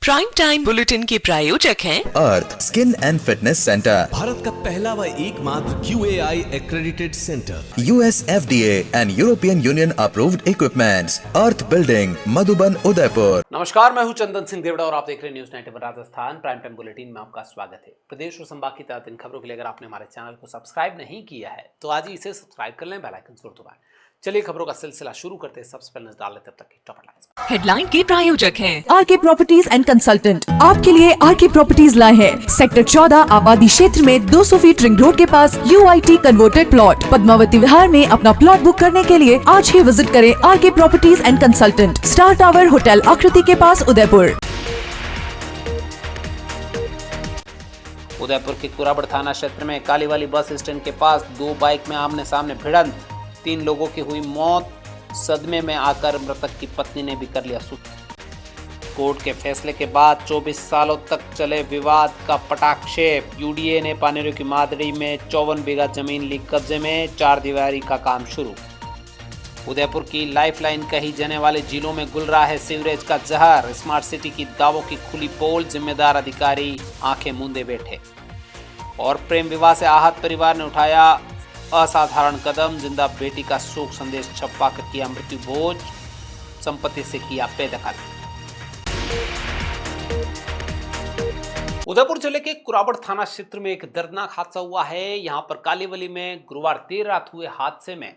Prime time bulletin के प्रायोजक हैं Arth skin and fitness centre, Bharat का पहला व एकमात्र QAI accredited centre, US FDA and European Union approved equipments, Arth building, Madhuban, Udaipur. नमस्कार, मैं हूं चंदन सिंह देवड़ा और आप देख रहे हैं news 91 Rajasthan prime time bulletin में आपका स्वागत है। प्रदेश और संभाग की ताज़ा दिन खबरों के लिए अगर आपने हमारे चैनल को सब्सक्राइब नहीं किया है तो आज ही इसे सब्सक्राइब कर लें, बेल आइकन जरूर दबाएं। चलिए खबरों का सिलसिला शुरू करते हैं। सबसे पहले नजर डाल लेते हैं तब तक की टॉप हेडलाइंस। हेडलाइन के प्रायोजक हैं आरके प्रॉपर्टीज एंड कंसल्टेंट आपके लिए आरके प्रॉपर्टीज लाए हैं सेक्टर 14 आबादी क्षेत्र में 200 फीट रिंग रोड के पास UIT converted plot Padmavati Vihar में अपना प्लॉट बुक करने के लिए आज ही विजिट करें RK properties and consultant, star tower hotel Aakriti के पास, उदयपुर। उदयपुर के कुराबड़ थाना क्षेत्र में कालीवाली बस स्टैंड के पास दो बाइक में आमने सामने भिड़ंत, 3 लोगों की हुई मौत। सदमे में आकर मृतक की पत्नी ने भी कर लिया सुसाइड। कोर्ट के फैसले के बाद 24 सालों तक चले विवाद का पटाक्षेप। UDA ने पानेरू की मादड़ी में 54 बीघा जमीन ली कब्जे में, 4 दीवारी का काम शुरू। उदयपुर की लाइफलाइन कही जाने वाले जिलों में घुल रहा है सीवरेज का जहर। स्मार्ट सिटी की दावों की खुली पोल, जिम्मेदार अधिकारी आंखें मूंदे बैठे। और प्रेम विवाह से आहत परिवार ने उठाया असाधारण कदम, जिंदा बेटी का शोक संदेश छपवा कर किया मृत्यु भोज, संपत्ति से किया बेदखल। उदयपुर जिले के कुराबड़ थाना क्षेत्र में एक दर्दनाक हादसा हुआ है। यहां पर कालीवली में गुरुवार देर रात हुए हादसे में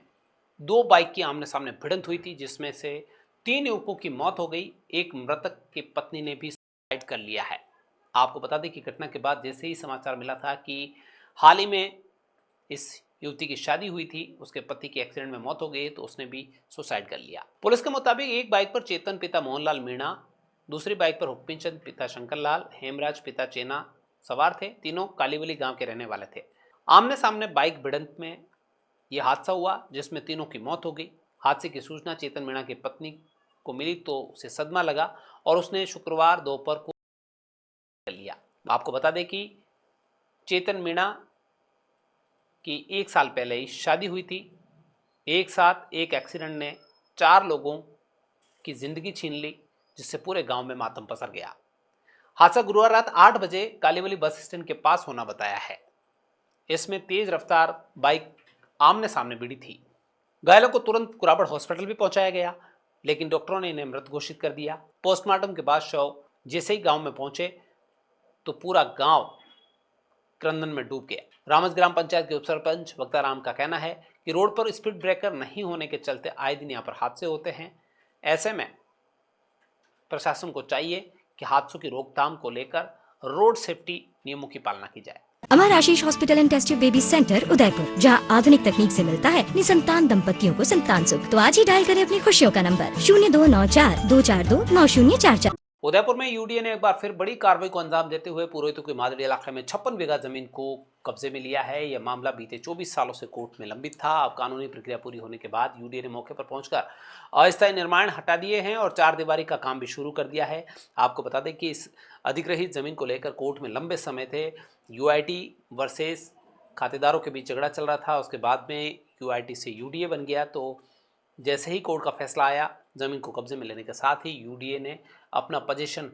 2 बाइक की आमने सामने भिड़ंत हुई थी, जिसमें से 3 युवकों की मौत हो गई। एक मृतक की पत्नी ने भी सुसाइड कर लिया है। आपको बता दें कि घटना के बाद जैसे ही समाचार मिला था कि हाल ही में इस युवती की शादी हुई थी, उसके पति की एक्सीडेंट में मौत हो गई, तो उसने भी सुसाइड कर लिया। पुलिस के मुताबिक एक बाइक पर चेतन पिता मोहनलाल मीणा, दूसरी बाइक पर हुक्मीचंद पिता शंकरलाल, हेमराज पिता चेना सवार थे। तीनों कालीवली गांव के रहने वाले थे। आमने सामने बाइक भिड़ंत में यह हादसा हुआ, जिसमें तीनों की मौत हो गई। हादसे की सूचना चेतन मीणा की पत्नी को मिली तो उसे सदमा लगा और उसने शुक्रवार दोपहर को लिया। आपको बता दें कि चेतन मीणा कि 1 साल पहले ही शादी हुई थी। एक साथ एक एक्सीडेंट ने 4 लोगों की जिंदगी छीन ली, जिससे पूरे गांव में मातम पसर गया। हादसा गुरुवार रात 8 बजे कालीवली बस स्टैंड के पास होना बताया है। इसमें तेज रफ्तार बाइक आमने सामने भिड़ी थी। घायलों को तुरंत कुराबड़ हॉस्पिटल भी पहुंचाया गया, लेकिन डॉक्टरों ने इन्हें मृत घोषित कर दिया। पोस्टमार्टम के बाद शव जैसे ही गांव में पहुंचे तो पूरा गांव क्रंदन में डूब गया। रामज ग्राम पंचायत के उपसरपंच वक्ताराम का कहना है कि रोड पर स्पीड ब्रेकर नहीं होने के चलते आए दिन यहाँ पर हादसे होते हैं। ऐसे में प्रशासन को चाहिए कि हादसों की रोकथाम को लेकर रोड सेफ्टी नियमों की पालना की जाए। Amar Ashish hospital and test tube baby centre Udaipur, जहां आधुनिक तकनीक से मिलता है निसंतान दंपतियों को संतान सुख। तो आज ही डायल करें अपनी खुशियों का नंबर 0294-242-9044। उदयपुर में UDA ने एक बार फिर बड़ी कार्रवाई को अंजाम देते हुए पुरोहितों के मादड़ी इलाके में 56 बीघा जमीन को कब्जे में लिया है। यह मामला बीते 24 सालों से कोर्ट में लंबित था। अब कानूनी प्रक्रिया पूरी होने के बाद UDA ने मौके पर पहुंचकर अस्थायी निर्माण हटा दिए हैं और 4 दीवारी का काम भी शुरू कर दिया है। आपको बता दें कि इस अधिग्रहित जमीन को लेकर कोर्ट में लंबे समय थे UIT वर्सेस खातेदारों के बीच झगड़ा चल रहा था। उसके बाद में UIT से UDA बन गया। तो जैसे ही कोर्ट का फैसला आया, जमीन को कब्जे में लेने के साथ ही UDA ने अपना पोजीशन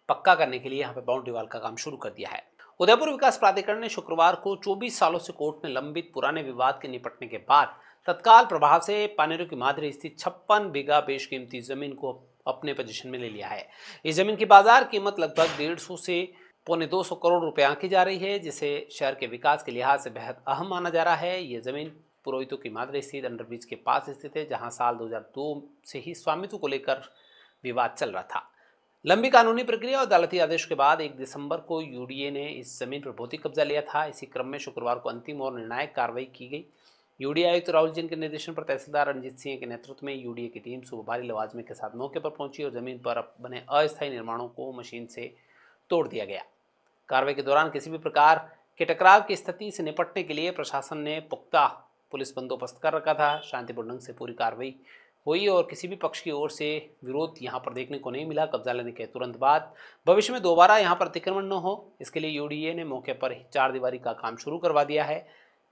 पक्का करने के लिए यहाँ पे बाउंड्री वॉल का काम शुरू कर दिया है। उदयपुर विकास प्राधिकरण ने शुक्रवार को 24 सालों से कोर्ट में लंबित पुराने विवाद के निपटने के बाद तत्काल प्रभाव से पानेरू की मादरी स्थित 56 बीघा बेशकीमती जमीन को अपने पोजीशन में ले लिया है। इस जमीन की बाजार कीमत लगभग 150 से 250 करोड़ रुपए आंकी जा रही है, जिसे शहर के विकास के लिहाज से बेहद अहम माना जा रहा है। ये जमीन पुरोहितों की मादरी स्थित अंडरब्रिज के पास स्थित है, जहां साल 2002 से ही स्वामित्व को लेकर विवाद चल रहा था। लंबी कानूनी प्रक्रिया और अदालती आदेश के बाद 1 दिसंबर को UDA ने इस जमीन पर भौतिक कब्जा लिया था। इसी क्रम में शुक्रवार को अंतिम और निर्णायक कार्रवाई की गई। UDA आयुक्त राहुल जैन के निर्देशन पर तहसीलदार रंजीत सिंह के नेतृत्व में UDA की टीम सुबह भारी लवाजमे के साथ मौके पर पहुंची और जमीन पर बने अस्थायी निर्माणों को मशीन से तोड़ दिया गया। कार्रवाई के दौरान किसी भी प्रकार के टकराव की स्थिति से निपटने के लिए प्रशासन ने पुख्ता पुलिस बंदोबस्त कर रखा था। शांतिपूर्ण ढंग से पूरी कार्रवाई हुई और किसी भी पक्ष की ओर से विरोध यहां पर देखने को नहीं मिला। कब्जा लेने के तुरंत बाद भविष्य में दोबारा यहां पर अतिक्रमण न हो, इसके लिए UDA ने मौके पर 4 दीवारी का काम शुरू करवा दिया है।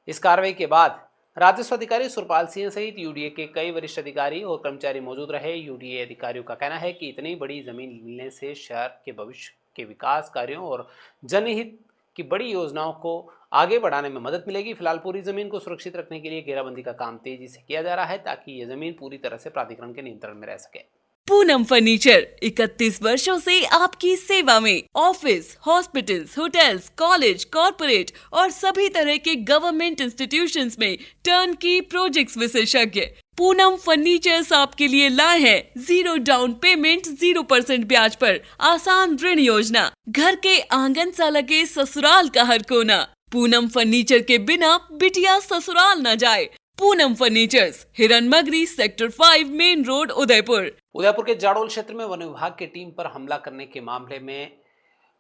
इस कार्रवाई के बाद राजस्व अधिकारी सुरपाल सिंह सहित यूडीए के कई वरिष्ठ अधिकारी और कर्मचारी मौजूद रहे। यूडीए अधिकारियों का कहना है कि इतनी बड़ी जमीन मिलने से शहर के भविष्य के विकास कार्यों और जनहित की बड़ी योजनाओं को आगे बढ़ाने में मदद मिलेगी। फिलहाल पूरी जमीन को सुरक्षित रखने के लिए घेराबंदी का काम तेजी से किया जा रहा है ताकि ये जमीन पूरी तरह से प्राधिकरण के नियंत्रण में रह सके। पूनम फर्नीचर 31 वर्षों से आपकी सेवा में। Office, hospitals, hotels, college, corporate और सभी तरह के गवर्नमेंट इंस्टीट्यूशंस में टर्नकी प्रोजेक्ट्स विशेषज्ञ पूनम फर्नीचर्स आपके लिए लाए हैं 0 डाउन पेमेंट 0% ब्याज पर आसान ऋण योजना। घर के आंगन सा लगे ससुराल का हर कोना। पूनम फर्नीचर के बिना बिटिया ससुराल न जाए। Poonam furnitures, Hiranmagri, sector 5, main road, Udaipur. Udaipur के जाडोल क्षेत्र में वन विभाग की टीम पर हमला करने के मामले में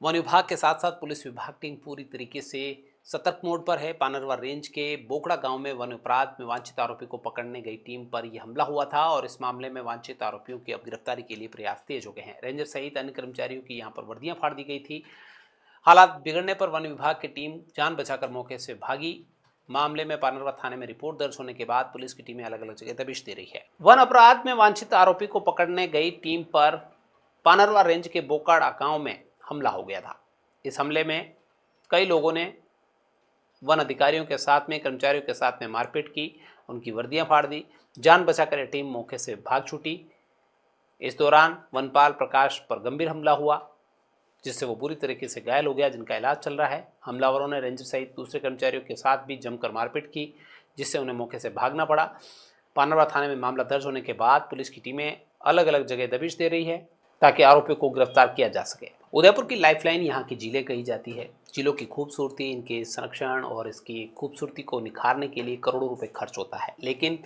वन विभाग के साथ साथ पुलिस विभाग टीम पूरी तरीके से सतर्क मोड पर है। पानरवा रेंज के बोकड़ा गांव में वन अपराध में वांछित आरोपी को पकड़ने गई टीम पर यह हमला हुआ था और इस मामले में वांछित आरोपियों की अब गिरफ्तारी के लिए प्रयास तेज हो गए हैं। रेंजर सहित अन्य कर्मचारियों की यहां पर वर्दियां फाड़ दी गई थी। हालात बिगड़ने पर वन विभाग की टीम जान बचाकर मौके से भागी। मामले में पानरवा थाने में रिपोर्ट दर्ज होने के बाद पुलिस की टीमें अलग अलग जगह दबिश दे रही है। वन अपराध में वांछित आरोपी को पकड़ने गई टीम पर पानरवा रेंज के बोकाड़ा गांव में हमला हो गया था। इस हमले में कई लोगों ने वन अधिकारियों के साथ में, कर्मचारियों के साथ में मारपीट की, उनकी वर्दियां फाड़ दी। जान बचाकर यह टीम मौके से भाग छूटी। इस दौरान वनपाल प्रकाश पर गंभीर हमला हुआ जिससे वो बुरी तरीके से घायल हो गया, जिनका इलाज चल रहा है। हमलावरों ने रेंजर सहित दूसरे कर्मचारियों के साथ भी जमकर मारपीट की जिससे उन्हें मौके से भागना पड़ा। पानरवा थाने में मामला दर्ज होने के बाद पुलिस की टीमें अलग अलग जगह दबिश दे रही है ताकि आरोपियों को गिरफ्तार किया जा सके। उदयपुर की लाइफलाइन यहाँ की झीलें कही जाती है। झीलों की खूबसूरती, इनके संरक्षण और इसकी खूबसूरती को निखारने के लिए करोड़ों रुपए खर्च होता है, लेकिन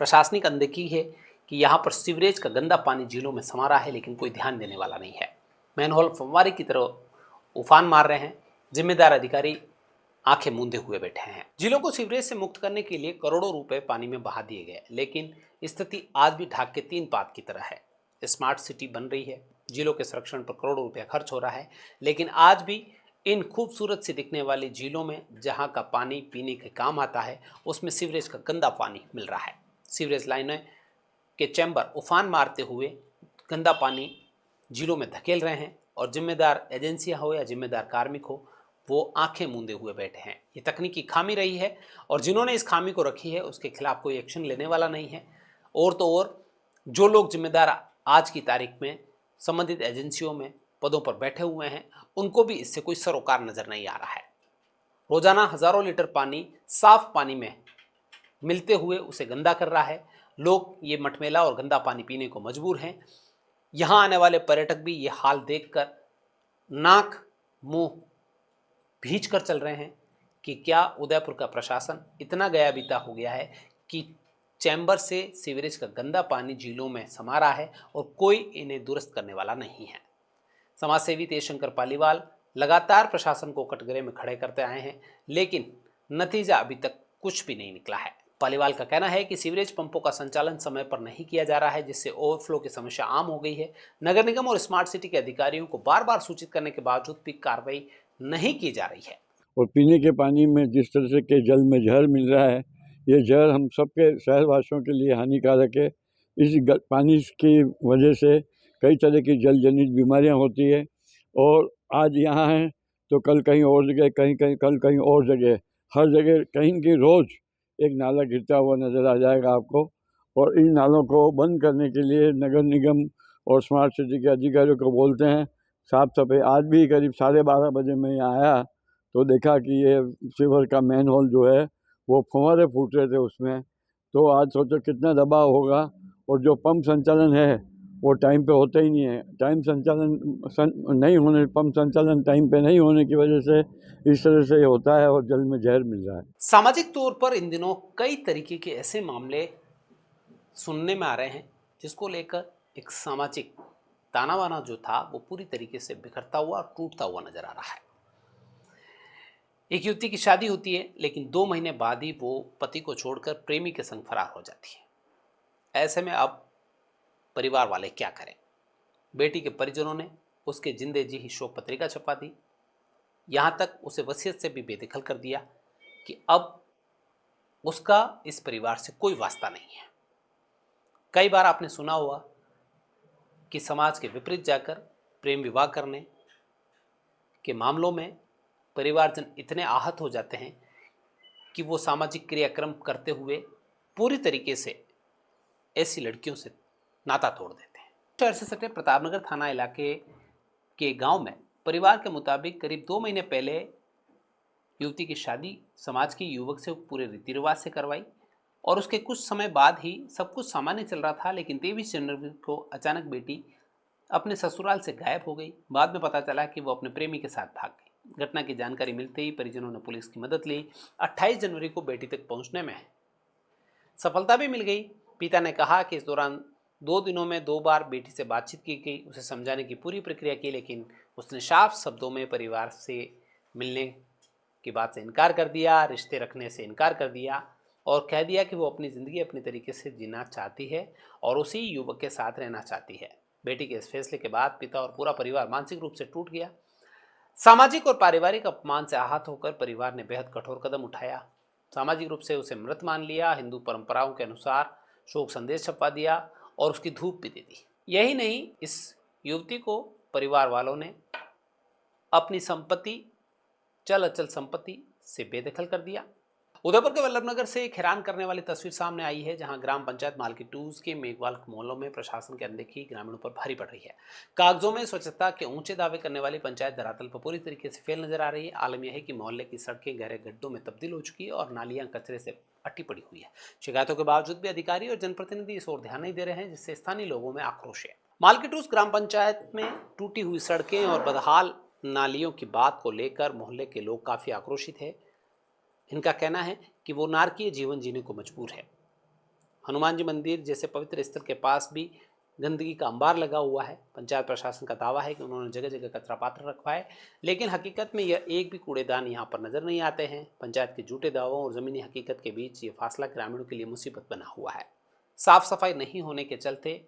प्रशासनिक अनदेखी है कि यहाँ पर सीवरेज का गंदा पानी झीलों में समा रहा है, लेकिन कोई ध्यान देने वाला नहीं है। मैनहोल फव्वारे की तरह उफान मार रहे हैं। जिम्मेदार अधिकारी आंखें मूंदे हुए बैठे हैं। झीलों को सीवरेज से मुक्त करने के लिए करोड़ों रुपए पानी में बहा दिए गए, लेकिन स्थिति आज भी ढाक के 3 पात की तरह है। स्मार्ट सिटी बन रही है, झीलों के संरक्षण पर करोड़ों रुपया खर्च हो रहा है, लेकिन आज भी इन खूबसूरत सी दिखने वाली झीलों में जहाँ का पानी पीने के काम आता है उसमें सीवरेज का गंदा पानी मिल रहा है। सीवरेज लाइनें के चैम्बर उफान मारते हुए गंदा पानी झीलों में धकेल रहे हैं और जिम्मेदार एजेंसियां हो या जिम्मेदार कार्मिक हो, वो आंखें मूंदे हुए बैठे हैं। ये तकनीकी खामी रही है और जिन्होंने इस खामी को रखी है उसके खिलाफ कोई एक्शन लेने वाला नहीं है। और तो और जो लोग जिम्मेदार आज की तारीख में संबंधित एजेंसियों में पदों पर बैठे हुए हैं उनको भी इससे कोई सरोकार नजर नहीं आ रहा है। रोजाना हजारों लीटर पानी साफ पानी में मिलते हुए उसे गंदा कर रहा है। लोग ये मटमैला और गंदा पानी पीने को मजबूर हैं। यहाँ आने वाले पर्यटक भी ये हाल देखकर नाक मुंह भींच कर चल रहे हैं कि क्या उदयपुर का प्रशासन इतना गया बीता हो गया है कि चैम्बर से सीवरेज का गंदा पानी झीलों में समा रहा है और कोई इन्हें दुरुस्त करने वाला नहीं है। समाजसेवी तेजशंकर पालीवाल लगातार प्रशासन को कटघरे में खड़े करते आए हैं, लेकिन नतीजा अभी तक कुछ भी नहीं निकला है। पालीवाल का कहना है कि सीवरेज पंपों का संचालन समय पर नहीं किया जा रहा है, जिससे ओवरफ्लो की समस्या आम हो गई है। नगर निगम और स्मार्ट सिटी के अधिकारियों को बार बार सूचित करने के बावजूद भी कार्रवाई नहीं की जा रही है। और पीने के पानी में जिस तरह के जल में जहर मिल रहा है, ये जहर हम सबके शहरवासियों के लिए हानिकारक है। इस पानी की वजह से कई तरह की जल जनित बीमारियां होती है और आज यहाँ हैं तो कल कहीं और जगह, कल कहीं और जगह, हर जगह कहीं की रोज़ एक नाला गिरता हुआ नज़र आ जाएगा आपको। और इन नालों को बंद करने के लिए नगर निगम और स्मार्ट सिटी के अधिकारियों को बोलते हैं साफ सफाई। आज भी करीब 12:30 बजे मैं यहाँ आया तो देखा कि ये सीवर का मैन होल जो है वो फव्वारे फूट रहे थे उसमें। तो आज सोचो कितना दबाव होगा। और जो पंप संचालन है वो टाइम पे होता ही नहीं है। टाइम संचालन नहीं होने, पंप संचालन टाइम पे नहीं होने की वजह से इस तरह से होता है और जल में जहर मिल रहा है। सामाजिक तौर पर इन दिनों कई तरीके के ऐसे मामले सुनने में आ रहे हैं जिसको लेकर एक सामाजिक ताना बाना जो था वो पूरी तरीके से बिखरता हुआ और टूटता हुआ नजर आ रहा है। एक युवती की शादी होती है, लेकिन 2 महीने बाद ही वो पति को छोड़कर प्रेमी के संग फरार हो जाती है। ऐसे में अब परिवार वाले क्या करें? बेटी के परिजनों ने उसके जिंदे जी ही शोक पत्रिका छपा दी। यहाँ तक उसे वसीयत से भी बेदखल कर दिया कि अब उसका इस परिवार से कोई वास्ता नहीं है। कई बार आपने सुना हुआ कि समाज के विपरीत जाकर प्रेम विवाह करने के मामलों में परिवारजन इतने आहत हो जाते हैं कि वो सामाजिक क्रियाक्रम करते हुए पूरी तरीके से ऐसी लड़कियों से नाता तोड़ देते हैं। शहर से सटे प्रतापनगर थाना इलाके के गांव में परिवार के मुताबिक करीब 2 महीने पहले युवती की शादी समाज के युवक से पूरे रीति रिवाज से करवाई और उसके कुछ समय बाद ही सब कुछ सामान्य चल रहा था। लेकिन 23 जनवरी को अचानक बेटी अपने ससुराल से गायब हो गई। बाद में पता चला कि वो अपने प्रेमी के साथ भाग गई। घटना की जानकारी मिलते ही परिजनों ने पुलिस की मदद ली। 28 जनवरी को बेटी तक पहुंचने में सफलता भी मिल गई। पिता ने कहा कि इस दौरान 2 दिनों में 2 बार बेटी से बातचीत की गई, उसे समझाने की पूरी प्रक्रिया की, लेकिन उसने साफ शब्दों में परिवार से मिलने की बात से इनकार कर दिया, रिश्ते रखने से इनकार कर दिया और कह दिया कि वो अपनी ज़िंदगी अपने तरीके से जीना चाहती है और उसी युवक के साथ रहना चाहती है। बेटी के इस फैसले के बाद पिता और पूरा परिवार मानसिक रूप से टूट गया। सामाजिक और पारिवारिक अपमान से आहत होकर परिवार ने बेहद कठोर कदम उठाया। सामाजिक रूप से उसे मृत मान लिया, हिंदू परंपराओं के अनुसार शोक संदेश छपवा दिया और उसकी धूप भी दे दी। यही नहीं, इस युवती को परिवार वालों ने अपनी संपत्ति, चल अचल संपत्ति से बेदखल कर दिया। उदयपुर के वल्लभनगर से एक हैरान करने वाली तस्वीर सामने आई है, जहां ग्राम पंचायत मालकी टूज के मेघवाल मोहल्लों में प्रशासन की अनदेखी ग्रामीणों पर भारी पड़ रही है। कागजों में स्वच्छता के ऊंचे दावे करने वाली पंचायत धरातल पर पूरी तरीके से फेल नजर आ रही है। आलम यह है कि मोहल्ले की सड़कें गहरे गड्ढों में तब्दील हो चुकी है और नालियां कचरे से अट्टी पड़ी हुई है। शिकायतों के बावजूद भी अधिकारी और जनप्रतिनिधि इस ओर ध्यान नहीं दे रहे हैं, जिससे स्थानीय लोगों में आक्रोश है। मालकी टूज ग्राम पंचायत में टूटी हुई सड़कें और बदहाल नालियों की बात को लेकर मोहल्ले के लोग काफी आक्रोशित है। इनका कहना है कि वो नारकीय जीवन जीने को मजबूर है। हनुमान जी मंदिर जैसे पवित्र स्थल के पास भी गंदगी का अंबार लगा हुआ है। पंचायत प्रशासन का दावा है कि उन्होंने जगह जगह कचरा पात्र रखवाए, लेकिन हकीकत में यह एक भी कूड़ेदान यहाँ पर नजर नहीं आते हैं। पंचायत के झूठे दावों और ज़मीनी हकीकत के बीच ये फासला ग्रामीणों के लिए मुसीबत बना हुआ है। साफ सफाई नहीं होने के चलते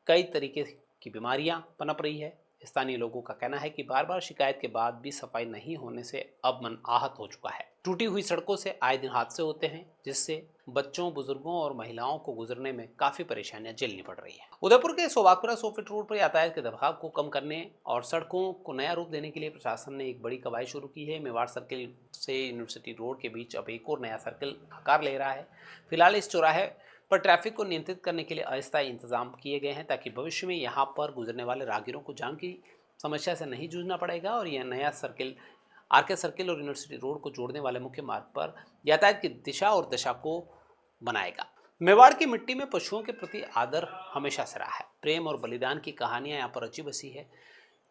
कई तरीके की बीमारियां पनप रही है। स्थानीय लोगों का कहना है कि बार बार शिकायत के बाद भी सफाई नहीं होने से अब मन आहत हो चुका है। टूटी हुई सड़कों से आए दिन हादसे होते हैं, जिससे बच्चों, बुजुर्गों और महिलाओं को गुजरने में काफी परेशानियां झेलनी पड़ रही है। उदयपुर के सोबागपुरा 100 फीट रोड पर यातायात के दबाव को कम करने और सड़कों को नया रूप देने के लिए प्रशासन ने एक बड़ी कवायद शुरू की है। मेवाड़ सर्किल से यूनिवर्सिटी रोड के बीच अब एक और नया सर्किल आकार ले रहा है। फिलहाल इस चौराहे पर ट्रैफिक को नियंत्रित करने के लिए अस्थायी इंतजाम किए गए हैं, ताकि भविष्य में यहाँ पर गुजरने वाले राहगीरों को जाम की समस्या से नहीं जूझना पड़ेगा और यह नया सर्किल आरके सर्किल और यूनिवर्सिटी रोड को जोड़ने वाले मुख्य मार्ग पर यातायात की दिशा और दशा को बनाएगा। मेवाड़ की मिट्टी में पशुओं के प्रति आदर हमेशा से रहा है। प्रेम और बलिदान की कहानियां यहाँ पर रची बसी है।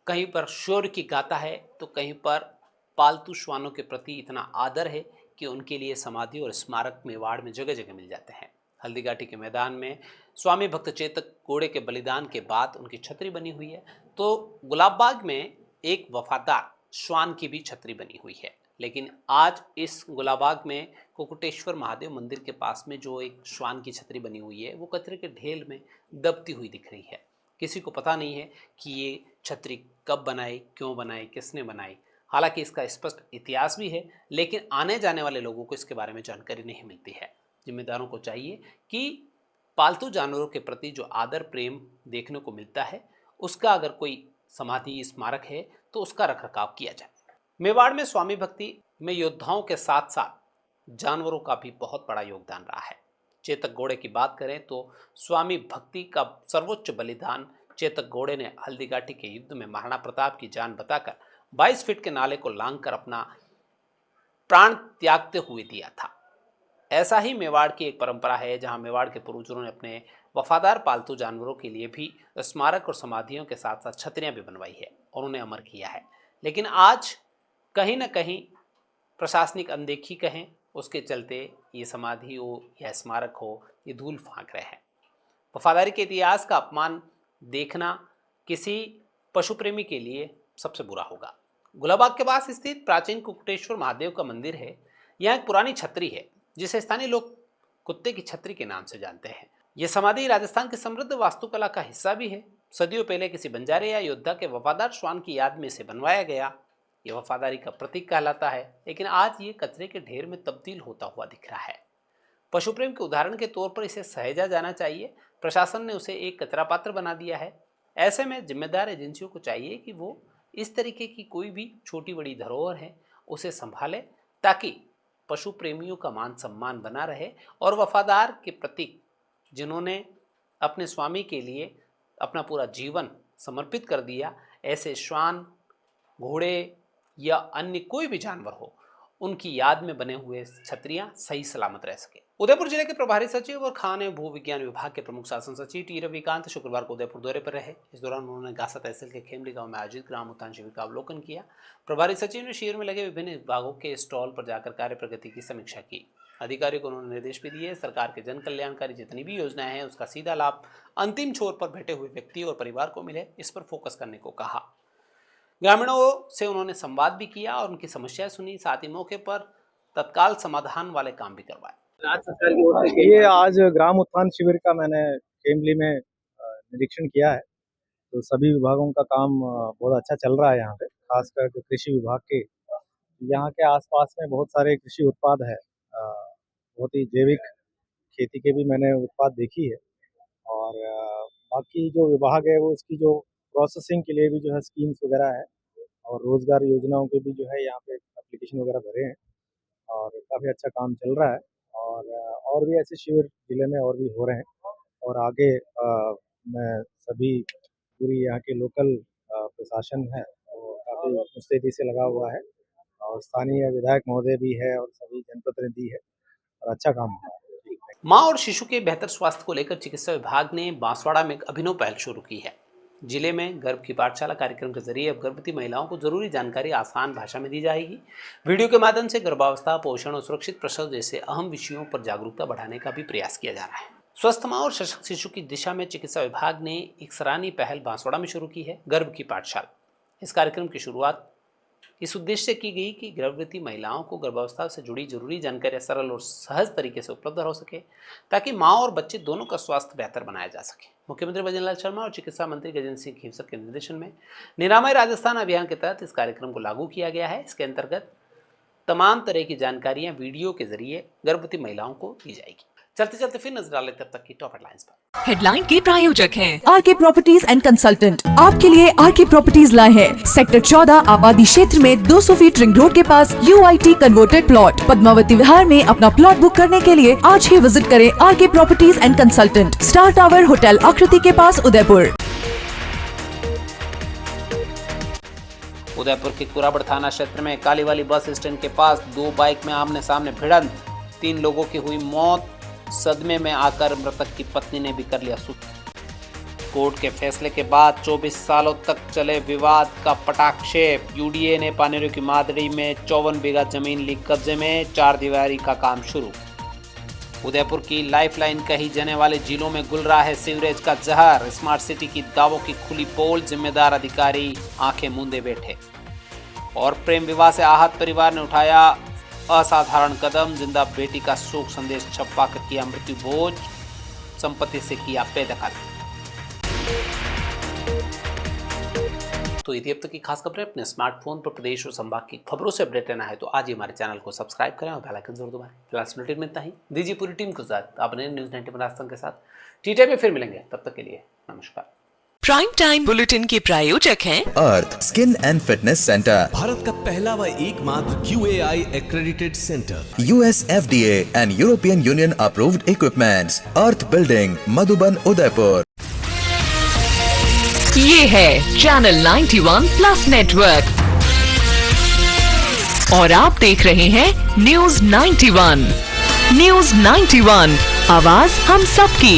कहीं पर शौर्य की गाथा है तो कहीं पर पालतू श्वानों के प्रति इतना आदर है कि उनके लिए समाधि और स्मारक मेवाड़ में जगह जगह मिल जाते हैं। हल्दीघाटी के मैदान में स्वामी भक्त चेतक घोड़े के बलिदान के बाद उनकी छतरी बनी हुई है, तो गुलाबबाग में एक वफादार श्वान की भी छतरी बनी हुई है। लेकिन आज इस गुलाबबाग में कुकुटेश्वर महादेव मंदिर के पास में जो एक श्वान की छतरी बनी हुई है, वो कचरे के ढेर में दबती हुई दिख रही है। किसी को पता नहीं है कि ये छतरी कब बनाई, क्यों बनाई, किसने बनाई। हालांकि इसका स्पष्ट इतिहास भी है, लेकिन आने जाने वाले लोगों को इसके बारे में जानकारी नहीं मिलती है। जिम्मेदारों को चाहिए कि पालतू जानवरों के प्रति जो आदर प्रेम देखने को मिलता है, उसका अगर कोई समाधि स्मारक है तो उसका रखरखाव किया जाए। मेवाड़ में स्वामी भक्ति में योद्धाओं के साथ साथ जानवरों का भी बहुत बड़ा योगदान रहा है। चेतक घोड़े की बात करें तो स्वामी भक्ति का सर्वोच्च बलिदान चेतक घोड़े ने हल्दीघाटी के युद्ध में महाराणा प्रताप की जान बताकर 22 फीट के नाले को लांघकर अपना प्राण त्यागते हुए दिया था। ऐसा ही मेवाड़ की एक परंपरा है, जहां मेवाड़ के पूर्वजों ने अपने वफादार पालतू जानवरों के लिए भी स्मारक और समाधियों के साथ साथ छतरियां भी बनवाई है और उन्हें अमर किया है। लेकिन आज कहीं ना कहीं प्रशासनिक अनदेखी कहें, उसके चलते ये समाधि हो या स्मारक हो, ये धूल फांक रहे हैं। वफादारी के इतिहास का अपमान देखना किसी पशु प्रेमी के लिए सबसे बुरा होगा। गुलाबबाग के पास स्थित प्राचीन कुकुटेश्वर महादेव का मंदिर है। यह एक पुरानी छतरी है जिसे स्थानीय लोग कुत्ते की छतरी के नाम से जानते हैं। यह समाधि राजस्थान की समृद्ध वास्तुकला का हिस्सा भी है। सदियों पहले किसी बंजारे या योद्धा के वफादार श्वान की याद में इसे बनवाया गया। यह वफादारी का प्रतीक कहलाता है, लेकिन आज ये कचरे के ढेर में तब्दील होता हुआ दिख रहा है। पशु प्रेम के उदाहरण के तौर पर इसे सहेजा जाना चाहिए। प्रशासन ने उसे एक कचरा पात्र बना दिया है। ऐसे में जिम्मेदार एजेंसियों को चाहिए कि वो इस तरीके की कोई भी छोटी बड़ी धरोहर है उसे संभाले, ताकि पशु प्रेमियों का मान सम्मान बना रहे और वफादार के प्रतीक जिन्होंने अपने स्वामी के लिए अपना पूरा जीवन समर्पित कर दिया, ऐसे श्वान, घोड़े या अन्य कोई भी जानवर हो, उनकी याद में बने हुए छतरियां सही सलामत रह सके। उदयपुर जिले के प्रभारी सचिव और खान एवं भू विज्ञान विभाग के प्रमुख शासन सचिव टी रविकांत शुक्रवार को उदयपुर दौरे पर रहे। इस दौरान उन्होंने गासा तहसील के खेमली गांव में आयोजित ग्राम उत्थान शिविर का अवलोकन किया। प्रभारी सचिव ने शिविर में लगे विभिन्न विभागों के स्टॉल पर जाकर कार्य प्रगति की समीक्षा की। अधिकारियों को उन्होंने निर्देश भी दिए, सरकार के जन कल्याणकारी जितनी भी योजनाएं हैं उसका सीधा लाभ अंतिम छोर पर बैठे हुए व्यक्ति और परिवार को मिले, इस पर फोकस करने को कहा। ग्रामीणों से उन्होंने संवाद भी किया और उनकी समस्याएं सुनी, साथ ही मौके पर तत्काल समाधान वाले काम भी करवाए। ये आज ग्राम उत्थान शिविर का मैंने खेमली में निरीक्षण किया है, तो सभी विभागों का काम बहुत अच्छा चल रहा है यहाँ पे। खासकर जो कृषि विभाग के यहाँ के आसपास में बहुत सारे कृषि उत्पाद है, बहुत ही जैविक खेती के भी मैंने उत्पाद देखी है। और बाकी जो विभाग है वो इसकी जो प्रोसेसिंग के लिए भी जो है स्कीम्स वगैरह है और रोजगार योजनाओं के भी जो है यहाँ पे एप्लीकेशन वगैरह भरे हैं और काफ़ी अच्छा काम चल रहा है। और भी ऐसे शिविर जिले में और भी हो रहे हैं और आगे मैं सभी पूरी यहाँ के लोकल प्रशासन है वो काफ़ी मुस्तैदी से लगा हुआ है और स्थानीय विधायक महोदय भी है और सभी जनप्रतिनिधि है और अच्छा काम हो रहा है। माँ और शिशु के बेहतर स्वास्थ्य को लेकर चिकित्सा विभाग ने बांसवाड़ा में एक अभिनव पहल शुरू की है। जिले में गर्भ की पाठशाला कार्यक्रम के जरिए अब गर्भवती महिलाओं को जरूरी जानकारी आसान भाषा में दी जाएगी। वीडियो के माध्यम से गर्भावस्था, पोषण और सुरक्षित प्रसव जैसे अहम विषयों पर जागरूकता बढ़ाने का भी प्रयास किया जा रहा है। स्वस्थ माँ और सशक्त शिशु की दिशा में चिकित्सा विभाग ने एक सराहनीय पहल बांसवाड़ा में शुरू की है, गर्भ की पाठशाला। इस कार्यक्रम की शुरुआत इस उद्देश्य से की गई कि गर्भवती महिलाओं को गर्भावस्था से जुड़ी जरूरी जानकारियां सरल और सहज तरीके से उपलब्ध हो सके, ताकि माँ और बच्चे दोनों का स्वास्थ्य बेहतर बनाया जा सके। मुख्यमंत्री भजनलाल शर्मा और चिकित्सा मंत्री गजेंद्र सिंह खींवसर के निर्देशन में निरामय राजस्थान अभियान के तहत इस कार्यक्रम को लागू किया गया है। इसके अंतर्गत तमाम तरह की जानकारियां वीडियो के जरिए गर्भवती महिलाओं को दी जाएगी। चलते चलते फिर नजर डालें तब तक की टॉप हेडलाइंस पर। हेडलाइन के प्रायोजक हैं आरके प्रॉपर्टीज एंड कंसल्टेंट। आपके लिए आरके प्रॉपर्टीज लाए हैं सेक्टर 14 आबादी क्षेत्र में 200 फीट रिंग रोड के पास UIT converted plot. Padmavati Vihar में अपना प्लॉट बुक करने के लिए आज ही विजिट करें RK properties and consultant, star tower hotel Aakriti के पास, उदयपुर। उदयपुर के कुराबड़ थाना क्षेत्र में कालीवाली बस स्टैंड के पास दो बाइक में आमने सामने भिड़ंत, 3 लोगों की हुई मौत। सदमे में आकर मृतक की पत्नी ने भी कर लिया सुसाइड। कोर्ट के फैसले के बाद 24 सालों तक चले विवाद का पटाक्षेप। यूडीए ने पानेरू की मादड़ी में 54 बीघा जमीन ली कब्जे में, 4 दीवारी का काम शुरू। उदयपुर की लाइफलाइन कही जाने वाले जिलों में घुल रहा है सीवरेज का जहर। स्मार्ट सिटी की दावों की खुली पोल, जिम्मेदार अधिकारी आंखें मूंदे बैठे। और प्रेम विवाह से आहत परिवार ने उठाया असाधारण कदम, जिंदा बेटी का शोक संदेश छपवा कर किया मृत्यु भोज, संपत्ति से किया बेदखल। तो ये अब तक की खास खबरें। अपने स्मार्टफोन पर प्रदेश और संभाग की खबरों से अपडेट रहना है तो आज ही हमारे चैनल को सब्सक्राइब करें और बेल आइकन जरूर दबाएं। फिलहाल इस बुलेटिन में इतना ही। दीजिए पूरी टीम को साथ अपने न्यूज़ 90 राजस्थान के साथ टी में फिर मिलेंगे। तब तक के लिए नमस्कार। प्राइम टाइम बुलेटिन के प्रायोजक हैं Arth skin and fitness centre, Bharat का पहला व एकमात्र QAI accredited center, US FDA and European Union approved equipments, earth building, Madhuban, Udaipur. ये है चैनल 91 प्लस नेटवर्क और आप देख रहे हैं न्यूज़ 91। न्यूज़ 91, आवाज हम सबकी।